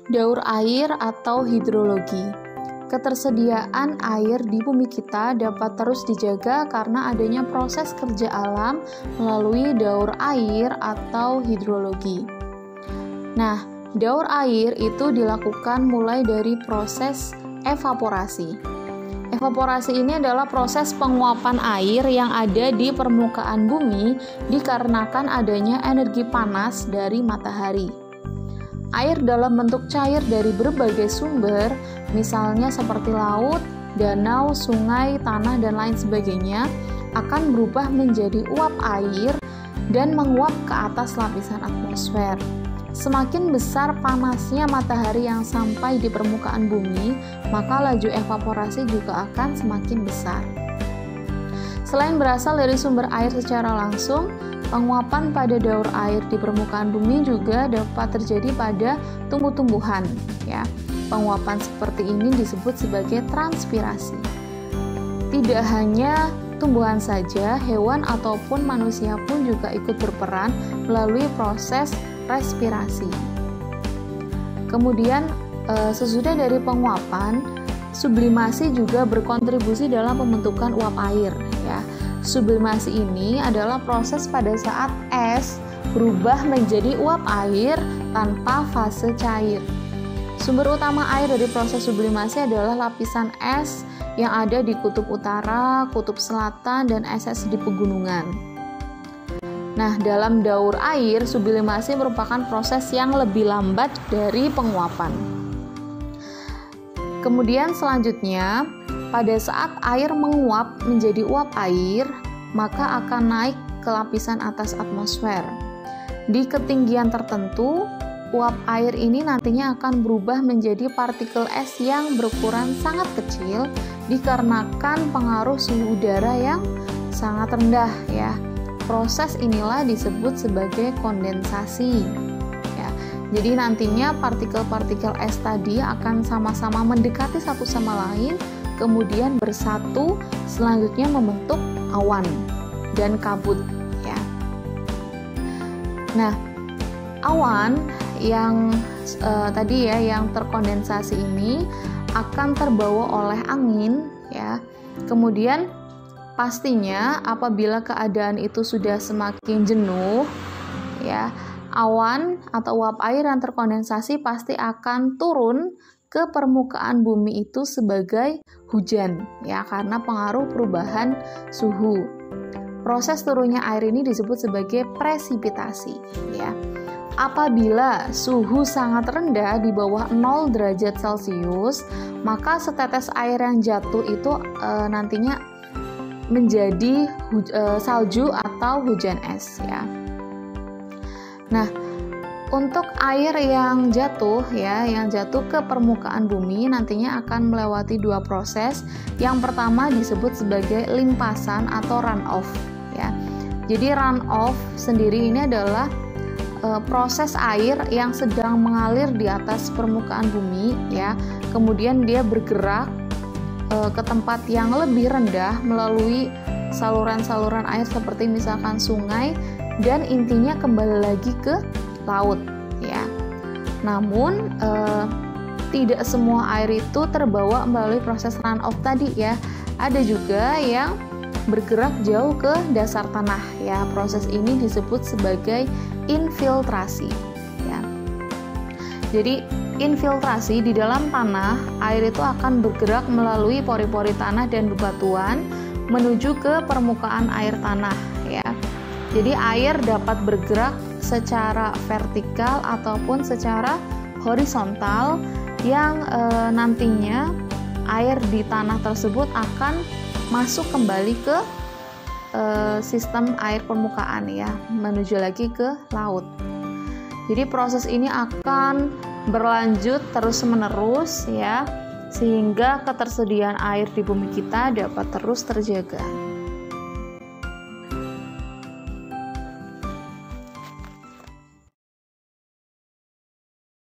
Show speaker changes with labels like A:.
A: Daur air atau hidrologi. Ketersediaan air di bumi kita dapat terus dijaga karena adanya proses kerja alam melalui daur air atau hidrologi. Nah, daur air itu dilakukan mulai dari proses evaporasi. Evaporasi ini adalah proses penguapan air yang ada di permukaan bumi dikarenakan adanya energi panas dari matahari. Air dalam bentuk cair dari berbagai sumber, misalnya seperti laut, danau, sungai, tanah, dan lain sebagainya, akan berubah menjadi uap air dan menguap ke atas lapisan atmosfer. Semakin besar panasnya matahari yang sampai di permukaan bumi, maka laju evaporasi juga akan semakin besar. Selain berasal dari sumber air secara langsung, penguapan pada daur air di permukaan bumi juga dapat terjadi pada tumbuh-tumbuhan. Ya, penguapan seperti ini disebut sebagai transpirasi. Tidak hanya tumbuhan saja, hewan ataupun manusia pun juga ikut berperan melalui proses respirasi. Kemudian sesudah dari penguapan, sublimasi juga berkontribusi dalam pembentukan uap air. Ya, sublimasi ini adalah proses pada saat es berubah menjadi uap air tanpa fase cair. Sumber utama air dari proses sublimasi adalah lapisan es yang ada di kutub utara, kutub selatan, dan es-es di pegunungan. Nah, dalam daur air, sublimasi merupakan proses yang lebih lambat dari penguapan. Kemudian selanjutnya, pada saat air menguap menjadi uap air, maka akan naik ke lapisan atas atmosfer. Di ketinggian tertentu, uap air ini nantinya akan berubah menjadi partikel es yang berukuran sangat kecil dikarenakan pengaruh suhu udara yang sangat rendah ya. Proses inilah disebut sebagai kondensasi. Ya, jadi nantinya partikel-partikel es tadi akan sama-sama mendekati satu sama lain, kemudian bersatu, selanjutnya membentuk awan dan kabut. Ya. Nah, awan yang tadi ya, yang terkondensasi ini akan terbawa oleh angin. Ya, kemudian pastinya apabila keadaan itu sudah semakin jenuh, ya, awan atau uap air yang terkondensasi pasti akan turun ke permukaan bumi itu sebagai hujan, ya, karena pengaruh perubahan suhu. Proses turunnya air ini disebut sebagai presipitasi, ya. Apabila suhu sangat rendah di bawah 0 derajat Celcius, maka setetes air yang jatuh itu nantinya menjadi salju atau hujan es ya. Nah, untuk air yang jatuh ya, yang jatuh ke permukaan bumi nantinya akan melewati dua proses. Yang pertama disebut sebagai limpasan atau runoff ya. Jadi runoff sendiri ini adalah proses air yang sedang mengalir di atas permukaan bumi ya. Kemudian dia bergerak ke tempat yang lebih rendah melalui saluran-saluran air seperti misalkan sungai dan intinya kembali lagi ke laut ya. Namun tidak semua air itu terbawa melalui proses runoff tadi ya. Ada juga yang bergerak jauh ke dasar tanah ya. Proses ini disebut sebagai infiltrasi ya. Jadi infiltrasi di dalam tanah, air itu akan bergerak melalui pori-pori tanah dan bebatuan menuju ke permukaan air tanah ya. Jadi air dapat bergerak secara vertikal ataupun secara horizontal yang nantinya air di tanah tersebut akan masuk kembali ke sistem air permukaan ya, menuju lagi ke laut. Jadi proses ini akan berlanjut terus-menerus ya, sehingga ketersediaan air di bumi kita dapat terus terjaga.